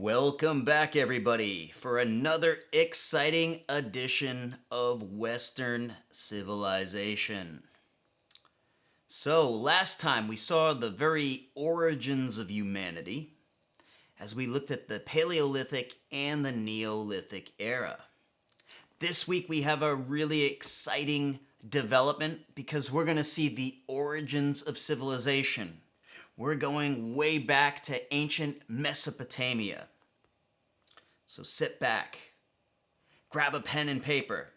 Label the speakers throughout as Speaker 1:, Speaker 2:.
Speaker 1: Welcome back, everybody, for another exciting edition of Western civilization. So, last time we saw the very origins of humanity as we looked at the Paleolithic and the Neolithic era. This week we have a really exciting development because we're going to see the origins of civilization. We're going way back to ancient Mesopotamia. So sit back, grab a pen and paper,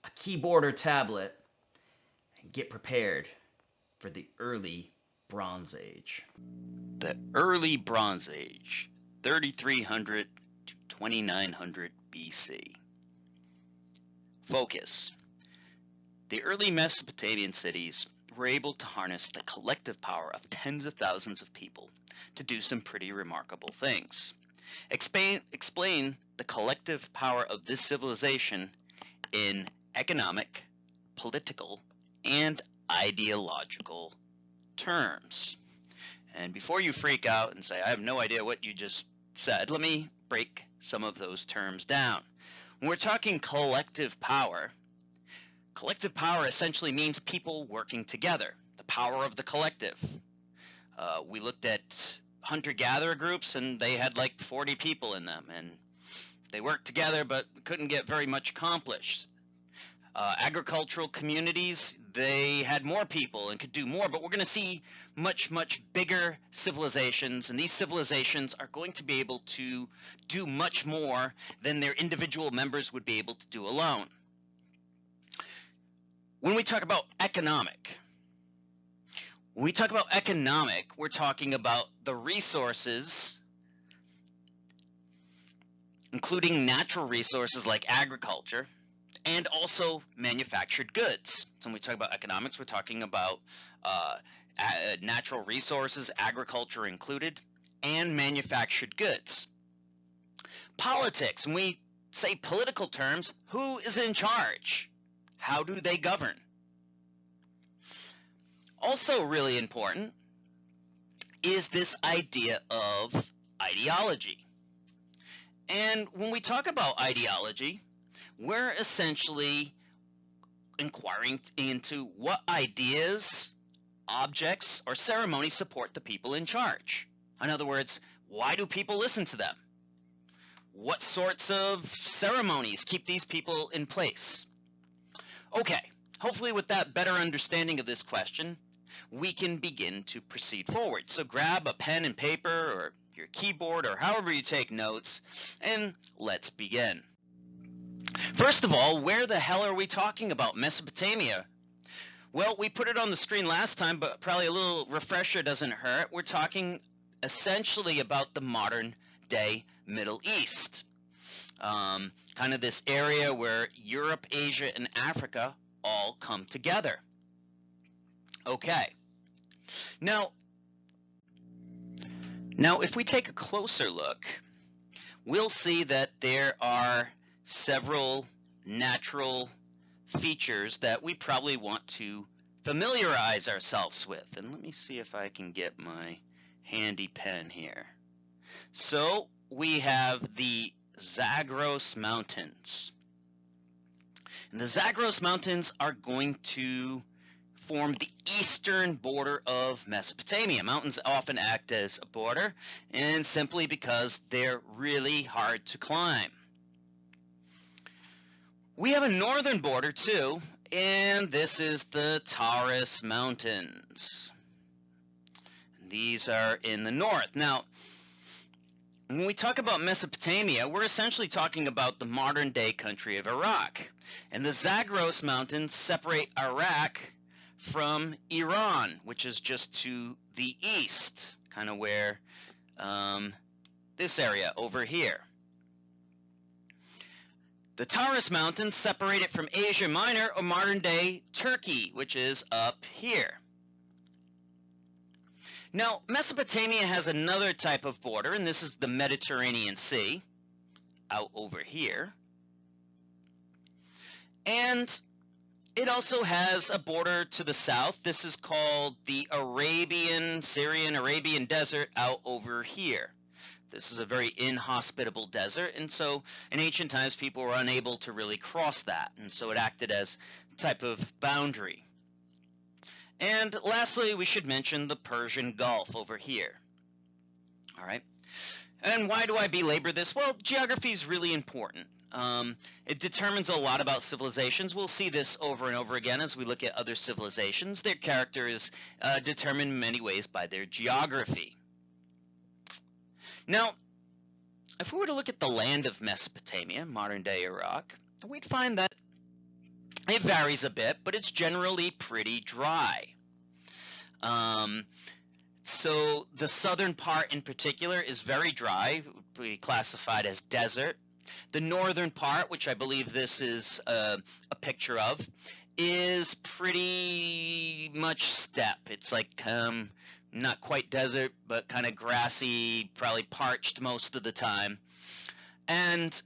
Speaker 1: a keyboard or tablet, and get prepared for the early Bronze Age.
Speaker 2: The early Bronze Age, 3300 to 2900 BC. Focus. The early Mesopotamian cities were able to harness the collective power of tens of thousands of people to do some pretty remarkable things. Explain the collective power of this civilization in economic, political, and ideological terms. And before you freak out and say, I have no idea what you just said, let me break some of those terms down. When we're talking collective power essentially means people working together, the power of the collective. We looked at hunter-gatherer groups, and they had like 40 people in them, and they worked together but couldn't get very much accomplished. Agricultural communities, they had more people and could do more, but we're going to see much bigger civilizations, and these civilizations are going to be able to do much more than their individual members would be able to do alone. When we talk about economic, we're talking about the resources, including natural resources like agriculture, and also manufactured goods. So when we talk about economics, we're talking about natural resources, agriculture included, and manufactured goods. Politics, when we say political terms, who is in charge? How do they govern? Also really important is this idea of ideology. And when we talk about ideology, we're essentially inquiring into what ideas, objects, or ceremonies support the people in charge. In other words, why do people listen to them? What sorts of ceremonies keep these people in place? Okay, hopefully with that better understanding of this question, we can begin to proceed forward. So grab a pen and paper or your keyboard or however you take notes, and let's begin. First of all, where the hell are we talking about? Mesopotamia? Well, we put it on the screen last time, but probably a little refresher doesn't hurt. We're talking essentially about the modern day Middle East. Kind of this area where Europe, Asia, and Africa all come together. Okay. Now if we take a closer look, we'll see that there are several natural features that we probably want to familiarize ourselves with. And let me see if I can get my handy pen here. So we have the Zagros Mountains. And the Zagros Mountains are going to form the eastern border of Mesopotamia. Mountains often act as a border, and simply because they're really hard to climb. We have a northern border too, and this is the Taurus Mountains. These are in the north. Now, when we talk about Mesopotamia, we're essentially talking about the modern-day country of Iraq. And the Zagros Mountains separate Iraq from Iran, which is just to the east, kind of where this area over here. The Taurus Mountains separate it from Asia Minor or modern-day Turkey, which is up here. Now, Mesopotamia has another type of border, and this is the Mediterranean Sea, out over here. And it also has a border to the south. This is called the Syrian Arabian Desert out over here. This is a very inhospitable desert, and so in ancient times people were unable to really cross that, and so it acted as a type of boundary. And lastly, we should mention the Persian Gulf over here. All right. And why do I belabor this? Well, geography is really important. It determines a lot about civilizations. We'll see this over and over again as we look at other civilizations. Their character is determined in many ways by their geography. Now, if we were to look at the land of Mesopotamia, modern-day Iraq, we'd find that it varies a bit, but it's generally pretty dry. So the southern part in particular is very dry, would be classified as desert. The northern part, which I believe this is a picture of, is pretty much steppe. It's like not quite desert, but kind of grassy, probably parched most of the time. And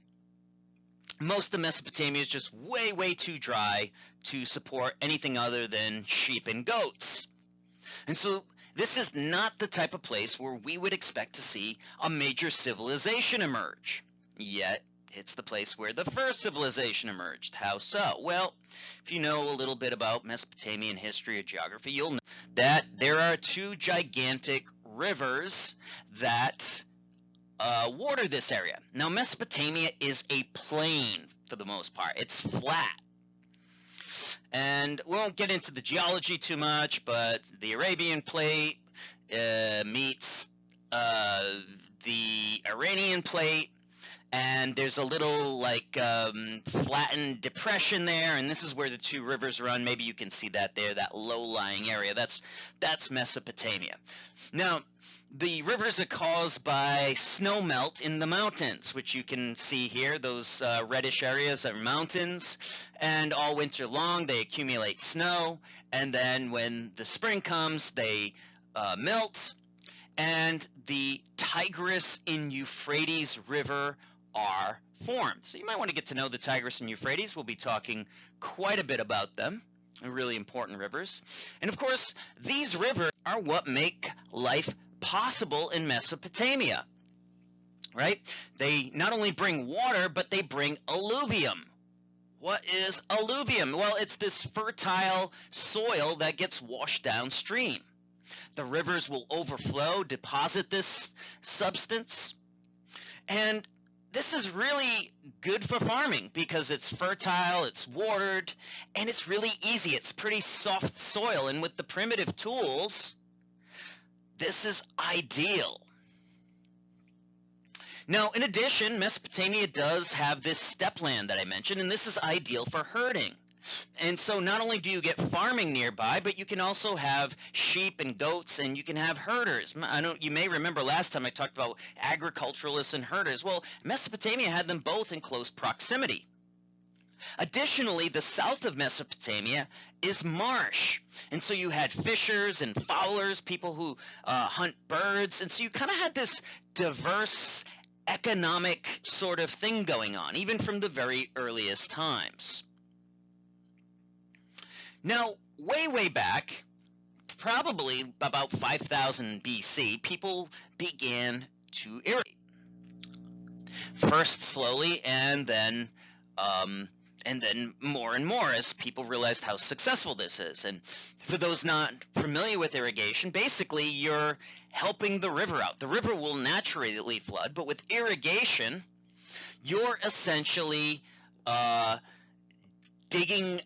Speaker 2: most of Mesopotamia is just way, way too dry to support anything other than sheep and goats. And so this is not the type of place where we would expect to see a major civilization emerge. Yet, it's the place where the first civilization emerged. How so? Well, if you know a little bit about Mesopotamian history or geography, you'll know that there are two gigantic rivers that water this area. Now, Mesopotamia is a plain for the most part. It's flat. And we won't get into the geology too much, but the Arabian Plate meets the Iranian Plate, and there's a little like flattened depression there, and this is where the two rivers run. Maybe you can see that there, that low-lying area. That's Mesopotamia. Now, the rivers are caused by snow melt in the mountains, which you can see here. Those reddish areas are mountains, and all winter long they accumulate snow, and then when the spring comes, they melt, and the Tigris and Euphrates River are formed. So you might want to get to know the Tigris and Euphrates. We'll be talking quite a bit about them. They're really important rivers. And of course, these rivers are what make life possible in Mesopotamia, right? They not only bring water, but they bring alluvium. What is alluvium? Well, it's this fertile soil that gets washed downstream. The rivers will overflow, deposit this substance, and this is really good for farming because it's fertile, it's watered, and it's really easy. It's pretty soft soil, and with the primitive tools, this is ideal. Now, in addition, Mesopotamia does have this steppe land that I mentioned, and this is ideal for herding. And so not only do you get farming nearby, but you can also have sheep and goats, and you can have herders. You may remember last time I talked about agriculturalists and herders. Well, Mesopotamia had them both in close proximity. Additionally, the south of Mesopotamia is marsh, and so you had fishers and fowlers, people who hunt birds, and so you kind of had this diverse economic sort of thing going on, even from the very earliest times. Now, way, way back, probably about 5000 BC, people began to irrigate. First slowly, and then more and more as people realized how successful this is. And for those not familiar with irrigation, basically you're helping the river out. The river will naturally flood, but with irrigation, you're essentially digging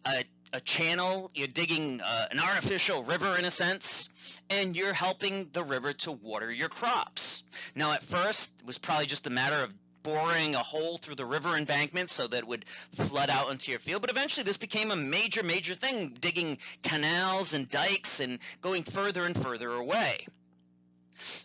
Speaker 2: a channel, you're digging an artificial river in a sense, and you're helping the river to water your crops. Now, at first, it was probably just a matter of boring a hole through the river embankment so that it would flood out into your field, but eventually this became a major, major thing, digging canals and dikes and going further and further away.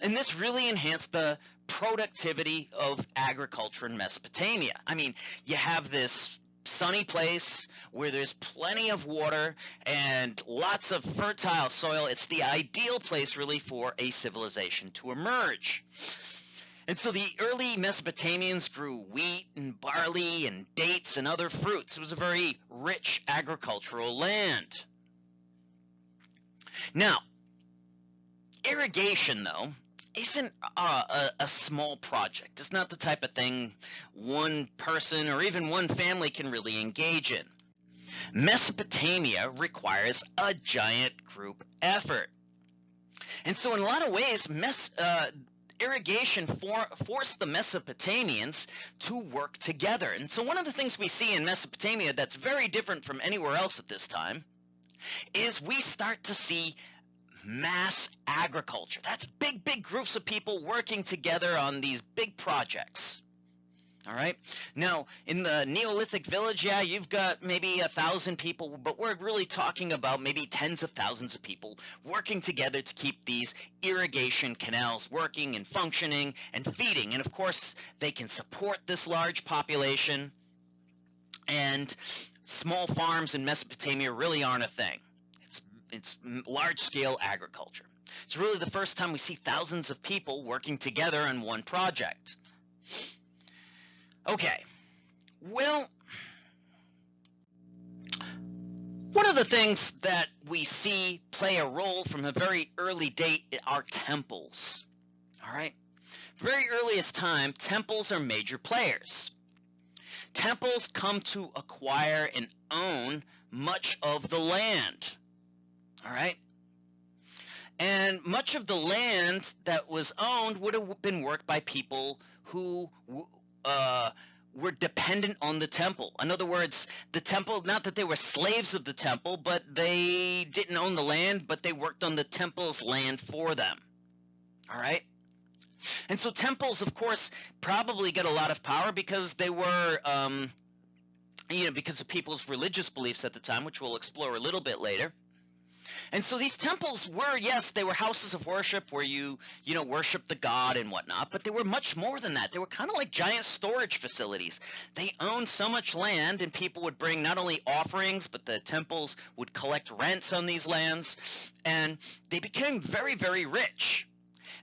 Speaker 2: And this really enhanced the productivity of agriculture in Mesopotamia. I mean, you have this sunny place where there's plenty of water and lots of fertile soil. It's the ideal place really for a civilization to emerge. And so the early Mesopotamians grew wheat and barley and dates and other fruits. It was a very rich agricultural land. Now, irrigation, though, isn't a small project. It's not the type of thing one person or even one family can really engage in. Mesopotamia requires a giant group effort. And so in a lot of ways, irrigation forced the Mesopotamians to work together. And so one of the things we see in Mesopotamia that's very different from anywhere else at this time is we start to see mass agriculture. That's big groups of people working together on these big projects. All right. Now, in the Neolithic village, yeah, you've got maybe 1,000 people, but we're really talking about maybe tens of thousands of people working together to keep these irrigation canals working and functioning and feeding. And of course, they can support this large population. And small farms in Mesopotamia really aren't a thing. It's large-scale agriculture. It's really the first time we see thousands of people working together on one project. Okay, well, one of the things that we see play a role from a very early date are temples. All right, very earliest time, temples are major players. Temples come to acquire and own much of the land. All right, and much of the land that was owned would have been worked by people who were dependent on the temple. In other words, the temple, not that they were slaves of the temple, but they didn't own the land, but they worked on the temple's land for them. All right? And so temples, of course, probably get a lot of power because they were, because of people's religious beliefs at the time, which we'll explore a little bit later. And so these temples were, yes, they were houses of worship where you worship the god and whatnot, but they were much more than that. They were kind of like giant storage facilities. They owned so much land, and people would bring not only offerings, but the temples would collect rents on these lands, and they became very, very rich.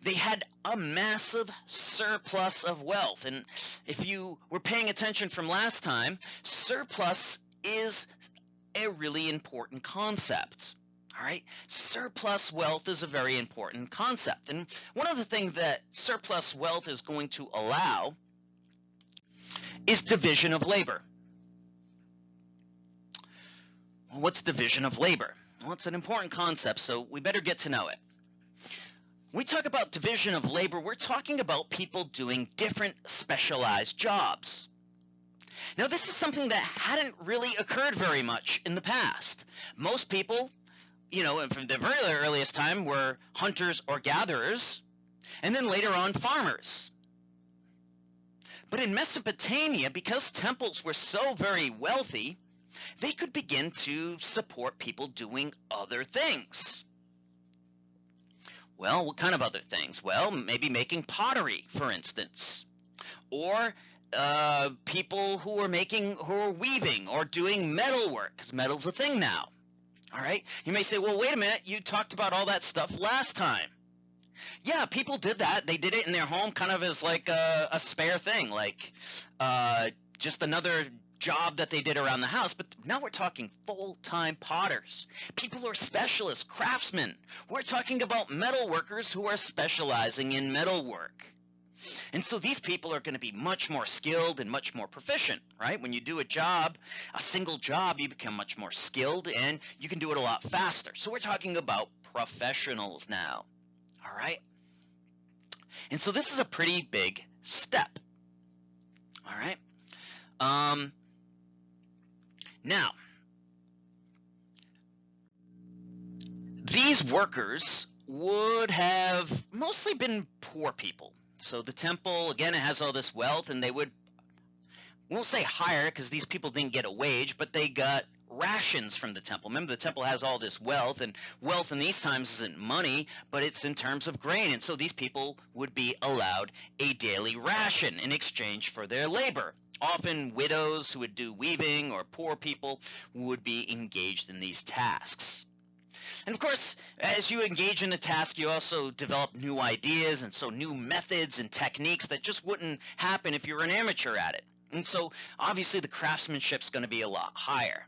Speaker 2: They had a massive surplus of wealth. And if you were paying attention from last time, surplus is a really important concept. All right, surplus wealth is a very important concept. And one of the things that surplus wealth is going to allow is division of labor. Well, what's division of labor? Well, it's an important concept, so we better get to know it. When we talk about division of labor, we're talking about people doing different specialized jobs. Now, this is something that hadn't really occurred very much in the past. Most people, from the very earliest time, were hunters or gatherers, and then later on farmers. But in Mesopotamia, because temples were so very wealthy, they could begin to support people doing other things. Well, what kind of other things? Well, maybe making pottery, for instance, or people who are weaving or doing metalwork, because metal's a thing now. All right. You may say, well, wait a minute. You talked about all that stuff last time. Yeah, people did that. They did it in their home kind of as like a spare thing, like just another job that they did around the house. But now we're talking full-time potters, people who are specialists, craftsmen. We're talking about metal workers who are specializing in metalwork. And so these people are going to be much more skilled and much more proficient, right? When you do a single job, you become much more skilled and you can do it a lot faster. So we're talking about professionals now, all right? And so this is a pretty big step, all right? Now, these workers would have mostly been poor people. So the temple, again, it has all this wealth, and we won't say hire because these people didn't get a wage, but they got rations from the temple. Remember, the temple has all this wealth, and wealth in these times isn't money, but it's in terms of grain. And so these people would be allowed a daily ration in exchange for their labor. Often widows who would do weaving or poor people would be engaged in these tasks. And of course, as you engage in a task, you also develop new ideas and so new methods and techniques that just wouldn't happen if you were an amateur at it. And so obviously the craftsmanship is going to be a lot higher.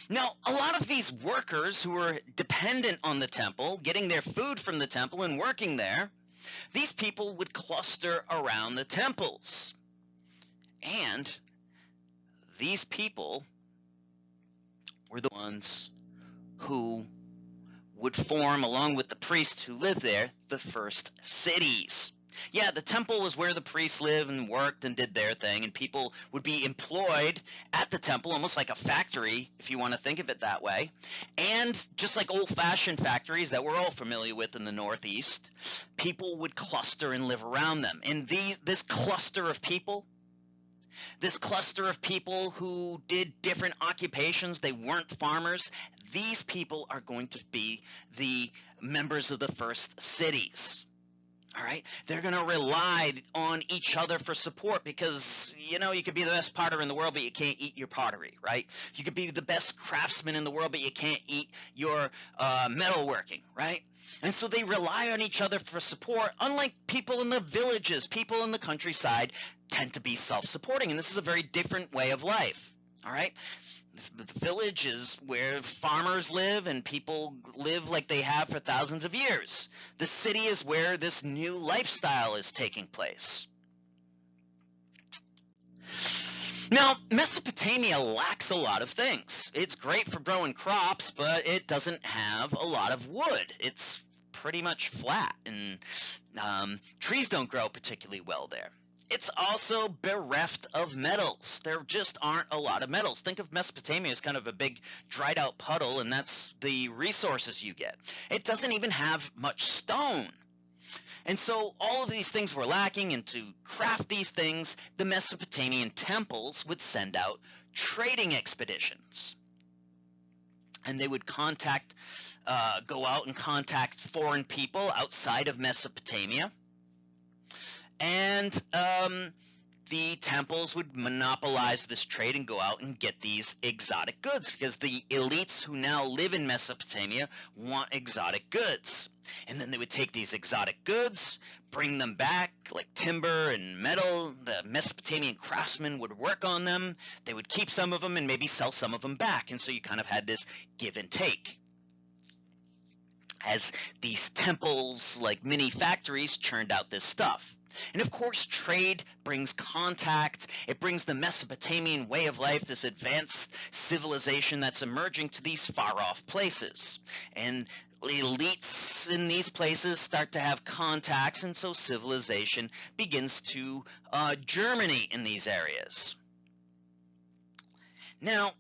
Speaker 2: Now, a lot of these workers who were dependent on the temple, getting their food from the temple and working there, these people would cluster around the temples. And these people were the ones who would form, along with the priests who lived there, the first cities. Yeah, the temple was where the priests lived and worked and did their thing, and people would be employed at the temple, almost like a factory, if you want to think of it that way. And just like old-fashioned factories that we're all familiar with in the Northeast, people would cluster and live around them. And this cluster of people who did different occupations, they weren't farmers, these people are going to be the members of the first cities. All right, they're going to rely on each other for support because, you could be the best potter in the world, but you can't eat your pottery, right? You could be the best craftsman in the world, but you can't eat your metalworking, right? And so they rely on each other for support, unlike people in the villages. People in the countryside tend to be self-supporting, and this is a very different way of life, all right? The village is where farmers live and people live like they have for thousands of years. The city is where this new lifestyle is taking place. Now, Mesopotamia lacks a lot of things. It's great for growing crops, but it doesn't have a lot of wood. It's pretty much flat, and trees don't grow particularly well there. It's also bereft of metals. There just aren't a lot of metals. Think of Mesopotamia as kind of a big dried out puddle, and that's the resources you get. It doesn't even have much stone. And so all of these things were lacking, and to craft these things, the Mesopotamian temples would send out trading expeditions. And they would go out and contact foreign people outside of Mesopotamia. And the temples would monopolize this trade and go out and get these exotic goods because the elites who now live in Mesopotamia want exotic goods. And then they would take these exotic goods, bring them back like timber and metal. The Mesopotamian craftsmen would work on them. They would keep some of them and maybe sell some of them back. And so you kind of had this give and take. As these temples, like mini factories, churned out this stuff. And of course, trade brings contact. It brings the Mesopotamian way of life, this advanced civilization that's emerging to these far-off places. And elites in these places start to have contacts, and so civilization begins to germinate in these areas. Now,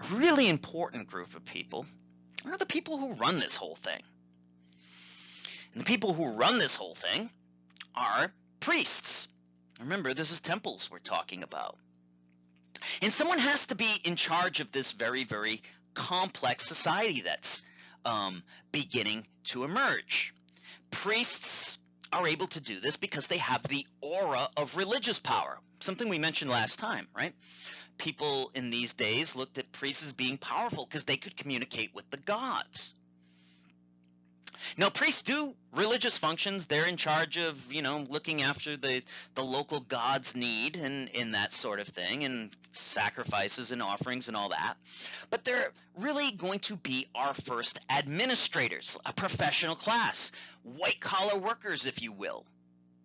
Speaker 2: a really important group of people are the people who run this whole thing. And the people who run this whole thing are priests. Remember, this is temples we're talking about. And someone has to be in charge of this very, very complex society that's beginning to emerge. Priests are able to do this because they have the aura of religious power, something we mentioned last time, right? People in these days looked at priests as being powerful because they could communicate with the gods. Now, priests do religious functions. They're in charge of, looking after the local god's need and that sort of thing, and sacrifices and offerings and all that. But they're really going to be our first administrators, a professional class, white-collar workers, if you will.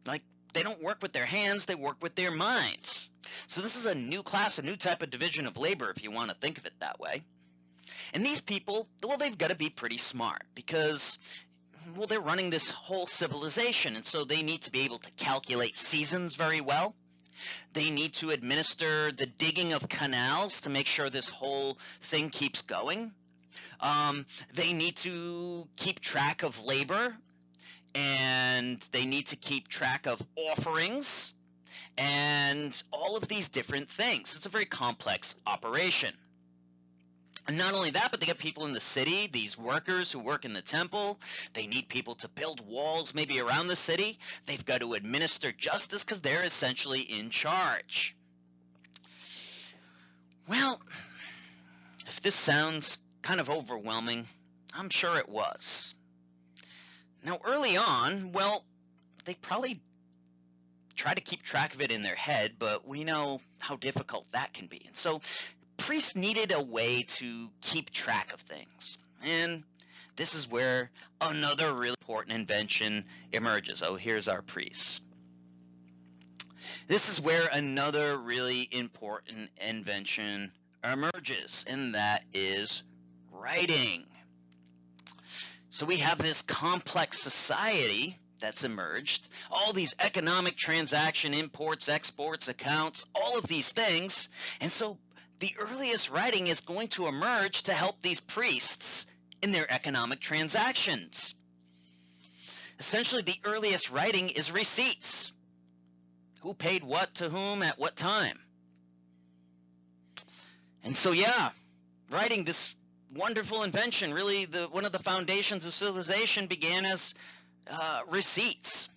Speaker 2: Like, they don't work with their hands, they work with their minds. So this is a new class, a new type of division of labor, if you want to think of it that way. And these people, well, they've got to be pretty smart because, well, they're running this whole civilization, and so they need to be able to calculate seasons very well. They need to administer the digging of canals to make sure this whole thing keeps going. They need to keep track of labor, and they need to keep track of offerings, and all of these different things. It's a very complex operation. And not only that, but they got people in the city, these workers who work in the temple. They need people to build walls maybe around the city. They've got to administer justice because they're essentially in charge. Well, if this sounds kind of overwhelming, I'm sure it was. Now, early on, well, they probably try to keep track of it in their head, but we know how difficult that can be. And so priests needed a way to keep track of things. And this is where another really important invention emerges. Oh, here's our priests. This is where another really important invention emerges, and that is writing. So we have this complex society that's emerged, all these economic transaction, imports, exports, accounts, all of these things. And so the earliest writing is going to emerge to help these priests in their economic transactions. Essentially, the earliest writing is receipts. Who paid what to whom at what time? And so, yeah, writing, this wonderful invention, really one of the foundations of civilization, began as receipts.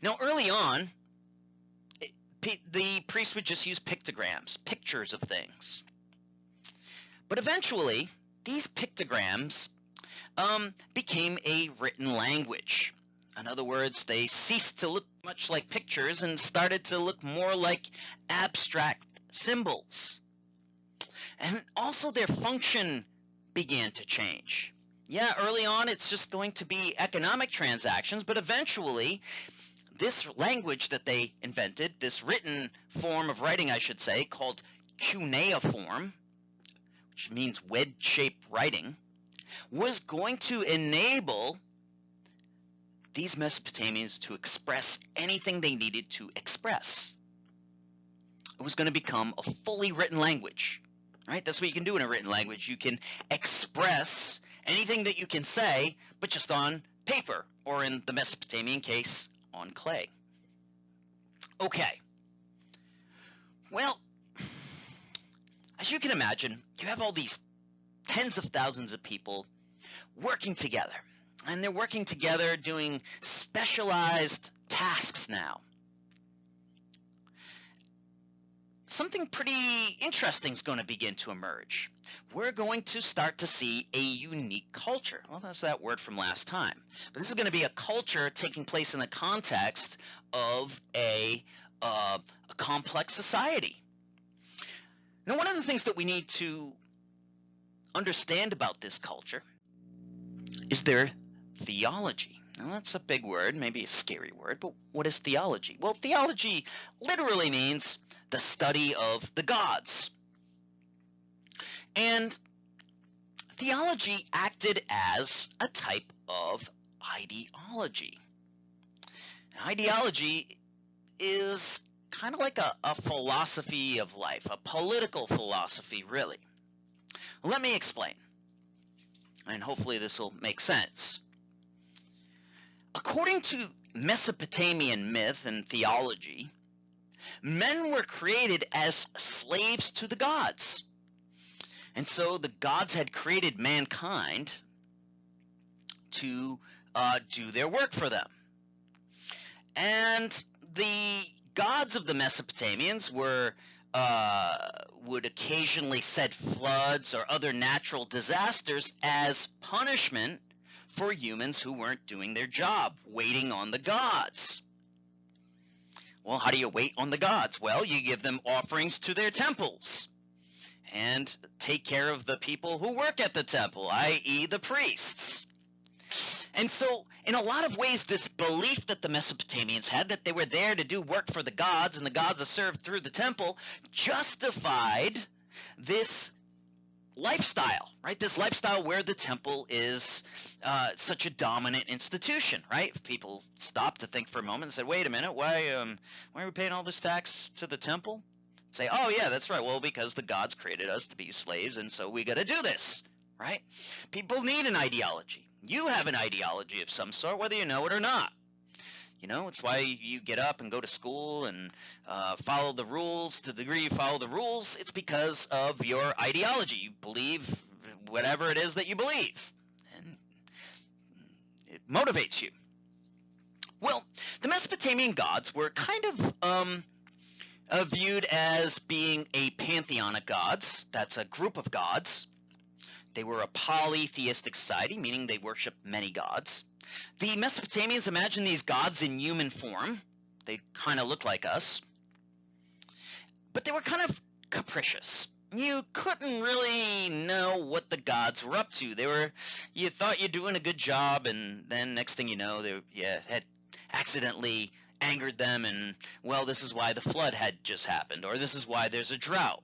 Speaker 2: Now, early on, the priests would just use pictograms, pictures of things. But eventually, these pictograms became a written language. In other words, they ceased to look much like pictures and started to look more like abstract symbols. And also their function began to change. Yeah, early on it's just going to be economic transactions, but eventually this language that they invented, this written form of writing, I should say, called cuneiform, which means wedge-shaped writing, was going to enable these Mesopotamians to express anything they needed to express. It was going to become a fully written language, right? That's what you can do in a written language. You can express anything that you can say, but just on paper, or in the Mesopotamian case, on clay. Okay. Well, as you can imagine, you have all these tens of thousands of people working together. And they're working together doing specialized tasks now. Something pretty interesting is going to begin to emerge. We're going to start to see a unique culture. Well, that's that word from last time. But this is going to be a culture taking place in the context of a complex society. Now, one of the things that we need to understand about this culture is their theology. Now, that's a big word, maybe a scary word, but what is theology? Well, theology literally means the study of the gods. And theology acted as a type of ideology. Ideology is kind of like a philosophy of life, a political philosophy, really. Let me explain, and hopefully this will make sense. According to Mesopotamian myth and theology, men were created as slaves to the gods. And so the gods had created mankind to do their work for them. And the gods of the Mesopotamians would occasionally send floods or other natural disasters as punishment for humans who weren't doing their job, waiting on the gods. Well, how do you wait on the gods? Well, you give them offerings to their temples and take care of the people who work at the temple, i.e. the priests. And so, in a lot of ways, this belief that the Mesopotamians had, that they were there to do work for the gods and the gods are served through the temple, justified this lifestyle, right? This lifestyle where the temple is such a dominant institution, right? If people stopped to think for a moment and said, wait a minute, why are we paying all this tax to the temple? Say, oh yeah, that's right. Well, because the gods created us to be slaves, and so we got to do this, right? People need an ideology. You have an ideology of some sort, whether you know it or not. You know, it's why you get up and go to school and follow the rules. To the degree you follow the rules, it's because of your ideology. You believe whatever it is that you believe, and it motivates you. Well, the Mesopotamian gods were kind of viewed as being a pantheon of gods. That's a group of gods. They were a polytheistic society, meaning they worshiped many gods. The Mesopotamians imagined these gods in human form. They kind of looked like us. But they were kind of capricious. you couldn't really know what the gods were up to. You thought you're doing a good job, and then next thing you know, you had accidentally angered them, and well, this is why the flood had just happened, or this is why there's a drought.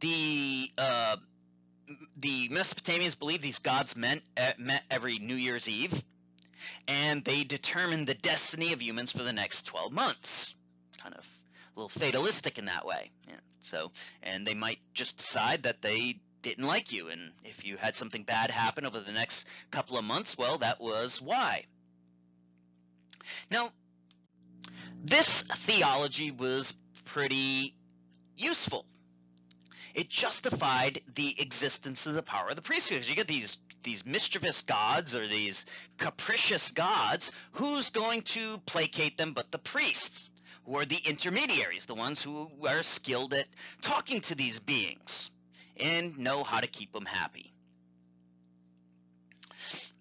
Speaker 2: The Mesopotamians believed these gods met every New Year's Eve, and they determined the destiny of humans for the next 12 months. Kind of a little fatalistic in that way. Yeah. And they might just decide that they didn't like you, and if you had something bad happen over the next couple of months, well, that was why. Now, this theology was pretty useful. It justified the existence of the power of the priesthood, because you get these mischievous gods, or these capricious gods. Who's going to placate them but the priests, who are the intermediaries, the ones who are skilled at talking to these beings and know how to keep them happy.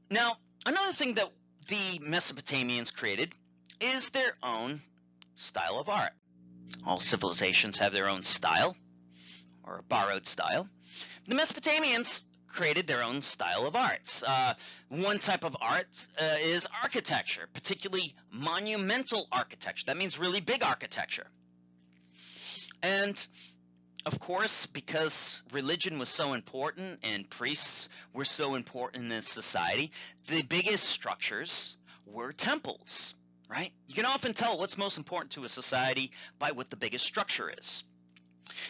Speaker 2: Now, another thing that the Mesopotamians created is their own style of art. All civilizations have their own style, or a borrowed style. The Mesopotamians created their own style of arts. One type of art is architecture, particularly monumental architecture. That means really big architecture. And of course, because religion was so important and priests were so important in society, the biggest structures were temples, right? You can often tell what's most important to a society by what the biggest structure is.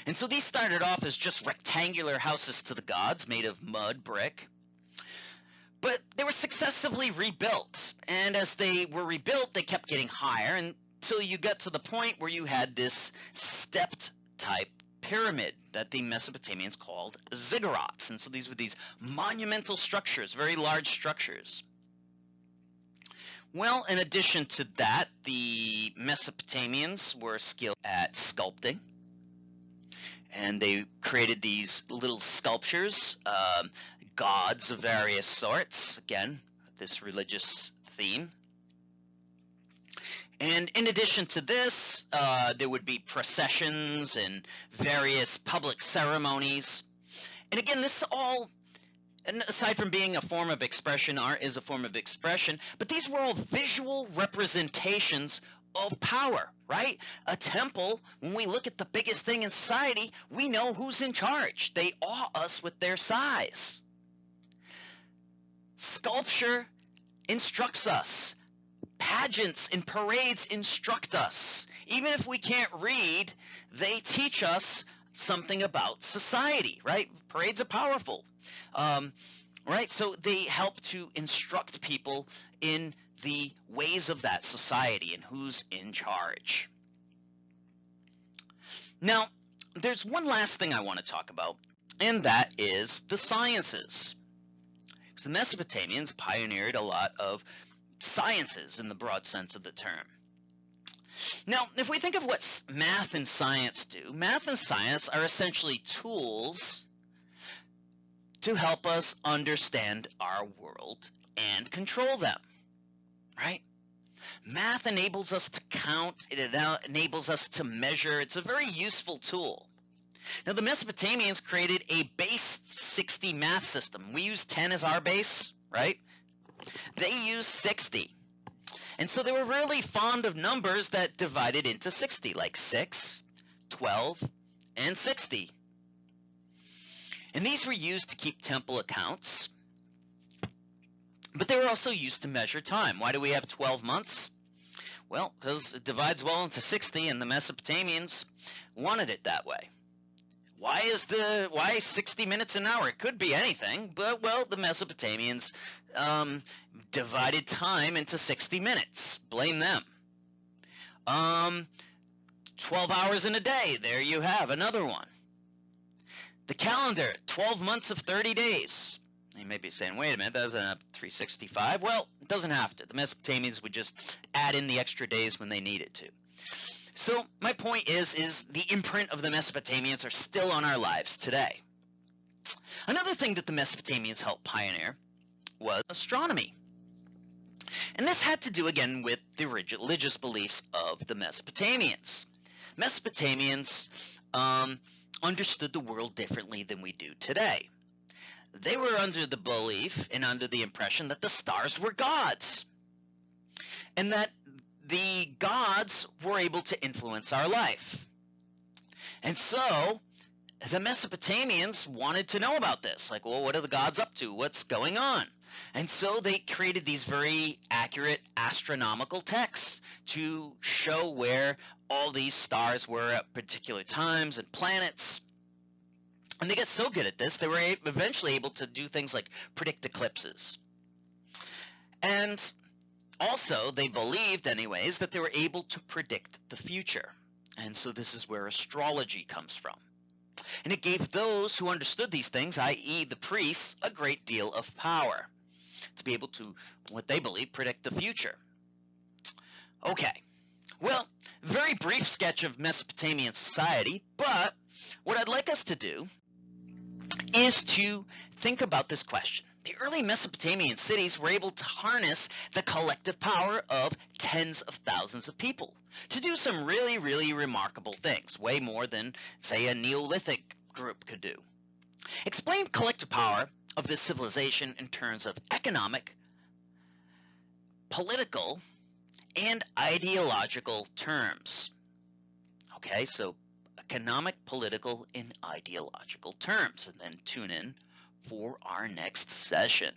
Speaker 2: And so these started off as just rectangular houses to the gods made of mud, brick. But they were successively rebuilt. And as they were rebuilt, they kept getting higher until you got to the point where you had this stepped type pyramid that the Mesopotamians called ziggurats. And so these were these monumental structures, very large structures. Well, in addition to that, the Mesopotamians were skilled at sculpting. And they created these little sculptures, gods of various sorts, again, this religious theme. And in addition to this, there would be processions and various public ceremonies. And again, this all, and aside from being a form of expression, art is a form of expression, but these were all visual representations of power, right? A temple, when we look at the biggest thing in society, we know who's in charge. They awe us with their size. Sculpture instructs us. Pageants and parades instruct us. Even if we can't read, they teach us something about society, right? Parades are powerful, right? So they help to instruct people in the ways of that society and who's in charge. Now, there's one last thing I want to talk about, and that is the sciences. Because the Mesopotamians pioneered a lot of sciences in the broad sense of the term. Now, if we think of what math and science do, math and science are essentially tools to help us understand our world and control them. Right? Math enables us to count. It enables us to measure. It's a very useful tool. Now, the Mesopotamians created a base 60 math system. We use 10 as our base, right? They used 60. And so they were really fond of numbers that divided into 60, like 6, 12, and 60. And these were used to keep temple accounts. But they were also used to measure time. Why do we have 12 months? Well, because it divides well into 60, and the Mesopotamians wanted it that way. Why 60 minutes an hour? It could be anything, but, well, the Mesopotamians divided time into 60 minutes. Blame them. 12 hours in a day. There you have another one. The calendar, 12 months of 30 days. You may be saying, wait a minute, that doesn't have 365. Well, it doesn't have to. The Mesopotamians would just add in the extra days when they needed to. So my point is the imprint of the Mesopotamians are still on our lives today. Another thing that the Mesopotamians helped pioneer was astronomy. And this had to do, again, with the religious beliefs of the Mesopotamians. Mesopotamians understood the world differently than we do today. They were under the belief and under the impression that the stars were gods, and that the gods were able to influence our life. And so the Mesopotamians wanted to know about this. Like, well, what are the gods up to? What's going on? And so they created these very accurate astronomical texts to show where all these stars were at particular times and planets. And they got so good at this, they were eventually able to do things like predict eclipses. And also, they believed, anyways, that they were able to predict the future. And so this is where astrology comes from. And it gave those who understood these things, i.e. the priests, a great deal of power to be able to, what they believe, predict the future. Okay, well, very brief sketch of Mesopotamian society, but what I'd like us to do is to think about this question. The early Mesopotamian cities were able to harness the collective power of tens of thousands of people to do some really, really remarkable things, way more than, say, a Neolithic group could do. Explain collective power of this civilization in terms of economic, political, and ideological terms. Okay, so economic, political, and ideological terms, and then tune in for our next session.